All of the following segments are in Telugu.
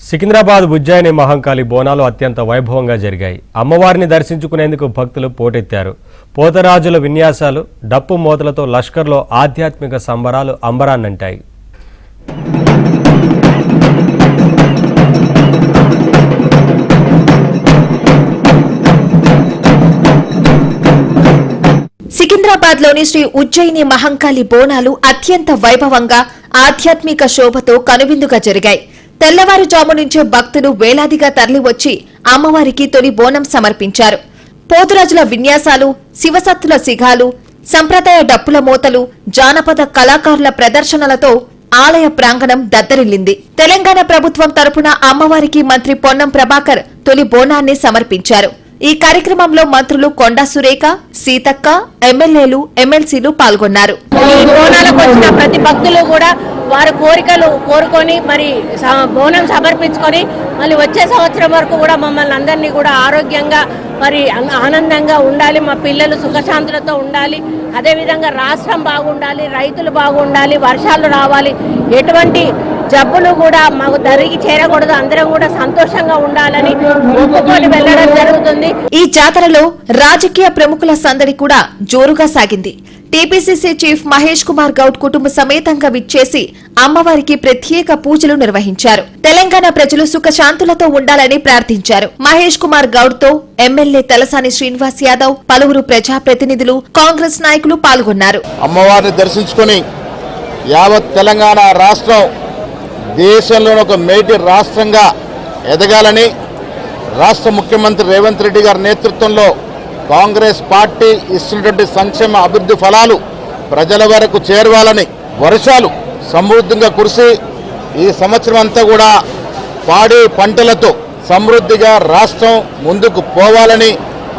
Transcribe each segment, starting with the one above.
సికింద్రాబాద్ ఉజ్జయిని మహంకాళి బోనాలు అత్యంత వైభవంగా జరిగాయి. అమ్మవారిని దర్శించుకునేందుకు భక్తులు పోటెత్తారు. పోతరాజుల విన్యాసాలు, డప్పు మోతలతో లష్కర్లో ఆధ్యాత్మిక సంబరాలు అంబరాన్నంటాయి. సికింద్రాబాద్ లోని శ్రీ ఉజ్జయిని మహంకాళి బోనాలు అత్యంత వైభవంగా ఆధ్యాత్మిక శోభతో కనువిందుగా జరిగాయి. తెల్లవారుజాము నుంచే భక్తులు వేలాదిగా తరలివచ్చి అమ్మవారికి తొలి బోనం సమర్పించారు. పోతురాజుల విన్యాసాలు, శివసత్తుల సిగాలు, సంప్రదాయ డప్పుల మోతలు, జానపద కళాకారుల ప్రదర్శనలతో ఆలయ ప్రాంగణం దద్దరిల్లింది. తెలంగాణ ప్రభుత్వం తరపున అమ్మవారికి మంత్రి పొన్నం ప్రభాకర్ తొలి బోనాన్ని సమర్పించారు. ఈ కార్యక్రమంలో మంత్రులు కొండా సురేఖ, సీతక్క, ఎమ్మెల్యేలు, ఎమ్మెల్సీలు పాల్గొన్నారు. ఈ బోనాలకు వచ్చిన ప్రతి భక్తులు కూడా వారి కోరికలు కోరుకొని మరి బోనం సమర్పించుకొని మళ్ళీ వచ్చే సంవత్సరం వరకు కూడా మమ్మల్ని అందరినీ కూడా ఆరోగ్యంగా మరి ఆనందంగా ఉండాలి, మా పిల్లలు సుఖశాంతులతో ఉండాలి, అదేవిధంగా రాష్ట్రం బాగుండాలి, రైతులు బాగుండాలి, వర్షాలు రావాలి, ఎటువంటి జబ్బులు కూడా మాకు దరికి చేరకూడదు, అందరం కూడా సంతోషంగా ఉండాలని ఒప్పుకొని వెళ్లడం జరుగుతుంది. ఈ జాతరలో రాజకీయ ప్రముఖుల సందడి కూడా జోరుగా సాగింది. టీపీసీసీ చీఫ్ మహేష్ కుమార్ గౌడ్ కుటుంబ సమేతంగా విచ్చేసి అమ్మవారికి ప్రత్యేక పూజలు నిర్వహించారు. తెలంగాణ ప్రజలు సుఖశాంతులతో ఉండాలని ప్రార్థించారు. మహేష్ కుమార్ గౌడ్ తో ఎమ్మెల్యే తలసాని శ్రీనివాస్ యాదవ్, పలువురు ప్రజాప్రతినిధులు, కాంగ్రెస్ నాయకులు పాల్గొన్నారు. అమ్మవారిని దర్శించుకుని యావత్ తెలంగాణ రాష్ట్రం దేశంలోని ఒక మేటి రాష్ట్రంగా ఎదగాలని రాష్ట్ర ముఖ్యమంత్రి రేవంత్ రెడ్డి గారి నేతృత్వంలో కాంగ్రెస్ పార్టీ ఇస్తున్నటువంటి సంక్షేమ అభివృద్ధి ఫలాలు ప్రజల వరకు చేరవాలని, వర్షాలు సమృద్ధిగా కురిసి ఈ సంవత్సరం అంతా కూడా పాడి పంటలతో సమృద్ధిగా రాష్ట్రం ముందుకు పోవాలని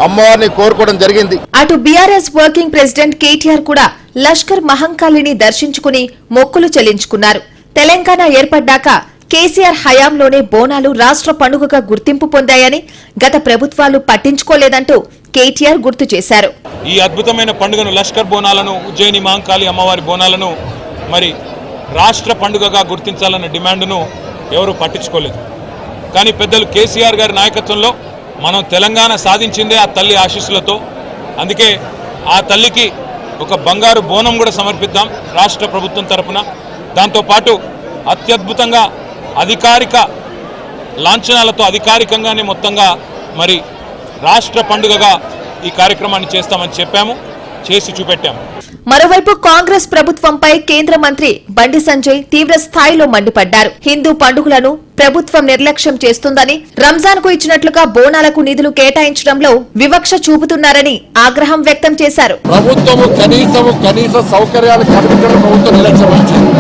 అమ్మవారిని కోరుకోవడం జరిగింది. అటు బీఆర్ఎస్ వర్కింగ్ ప్రెసిడెంట్ కేటీఆర్ కూడా లష్కర్ మహంకాళిని దర్శించుకుని మొక్కులు చెల్లించుకున్నారు. తెలంగాణ ఏర్పడ్డాక కేసీఆర్ హయాంలోనే బోనాలు రాష్ట్ర పండుగగా గుర్తింపు పొందాయని, గత ప్రభుత్వాలు పట్టించుకోలేదంటూ కేటీఆర్ గుర్తు చేశారు. ఈ అద్భుతమైన పండుగను లష్కర్ బోనాలను, ఉజ్జయిని మహంకాళి అమ్మవారి బోనాలను మరి రాష్ట్ర పండుగగా గుర్తించాలన్న డిమాండ్ను ఎవరూ పట్టించుకోలేదు. కానీ పెద్దలు కేసీఆర్ గారి నాయకత్వంలో మనం తెలంగాణ సాధించిందే ఆ తల్లి ఆశీస్సులతో. అందుకే ఆ తల్లికి ఒక బంగారు బోనం కూడా సమర్పిద్దాం రాష్ట్ర ప్రభుత్వం తరఫున. దాంతోపాటు అత్యద్భుతంగా అధికారిక లాంఛనాలతో అధికారికంగానే మొత్తంగా మరి రాష్ట్ర పండుగగా ఈ కార్యక్రమాన్ని చేస్తామని చెప్పాము, చేసి చూపెట్టాము. మరోవైపు కాంగ్రెస్ ప్రభుత్వంపై కేంద్ర మంత్రి బండి సంజయ్ తీవ్ర స్థాయిలో మండిపడ్డారు. హిందూ పండుగలను ప్రభుత్వం నిర్లక్ష్యం చేస్తుందని, రంజాన్ కు ఇచ్చినట్లుగా బోనాలకు నిధులు కేటాయించడంలో వివక్ష చూపుతున్నారని ఆగ్రహం వ్యక్తం చేశారు. ప్రభుత్వము కనీస సౌకర్యాలు కల్పించడం ప్రభుత్వం నిర్లక్ష్యం వహించింది.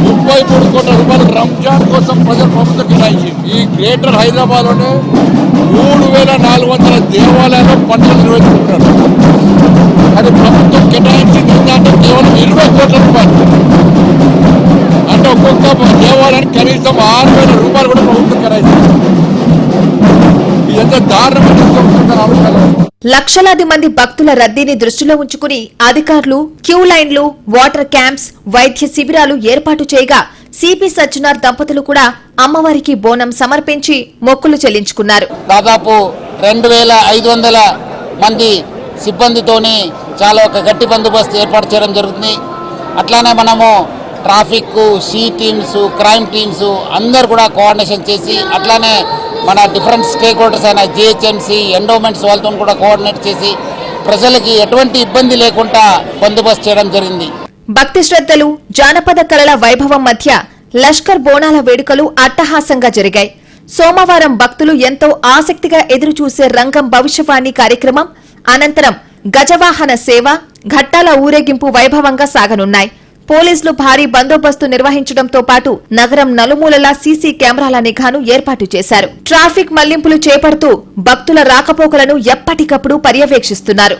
33 కోట్ల రూపాయలు రంజాన్ కోసం ప్రజలు ప్రభుత్వం కేటాయించింది. ఈ గ్రేటర్ హైదరాబాద్ లోనే 3400 దేవాలయాలు పండుగలు నిర్వహించుకుంటున్నారు. అది ప్రభుత్వం కేటాయించింది అంటే కేవలం 20 కోట్ల రూపాయలు. అంటే ఒక్కొక్క దేవాలయానికి కనీసం 6000 రూపాయలు కూడా ప్రభుత్వం కేటాయించింది. ఎంత దారుణమైన ఆలోచన. లక్షలాది మంది భక్తుల రద్దీని దృష్టిలో ఉంచుకుని అధికారులు క్యూ లైన్లు, వాటర్ క్యాంప్స్, వైద్య శిబిరాలు ఏర్పాటు చేయగా సిపి సజ్జనార్ దంపతులు కూడా అమ్మవారికి బోనం సమర్పించి మొక్కులు చెల్లించుకున్నారు. దాదాపు 2500 మంది సిబ్బందితోని చాలా ఒక గట్టి బందోబస్తు ఏర్పాటు చేయడం జరుగుతుంది. అట్లానే మనము traffic, she teams, crime teams అందరు కూడా కోఆర్డినేషన్ చేసి, అట్లానే మన డిఫరెంట్ స్టేక్ హోల్డర్స్ అయిన జిహెచ్ఎంసీ, ఎండోమెంట్స్ వాళ్ళతో కూడా కోఆర్డినేట్ చేసి ప్రజలకి ఎటువంటి ఇబ్బంది లేకుండా బందోబస్తు చేయడం జరిగింది. భక్తి శ్రద్ధలు, జానపద కళల వైభవం మధ్య లష్కర్ బోనాల వేడుకలు అట్టహాసంగా జరిగాయి. సోమవారం భక్తులు ఎంతో ఆసక్తిగా ఎదురుచూసే రంగం భవిష్యవాణి కార్యక్రమం అనంతరం గజవాహన సేవ, ఘట్టాల ఊరేగింపు వైభవంగా సాగనున్నాయి. పోలీసులు భారీ బందోబస్తు నిర్వహించడంతో పాటు నగరం నలుమూలలా సీసీ కెమెరాల నిఘాను ఏర్పాటు చేశారు. ట్రాఫిక్ మళ్లింపులు చేపడుతూ భక్తుల రాకపోకలను ఎప్పటికప్పుడు పర్యవేక్షిస్తున్నారు.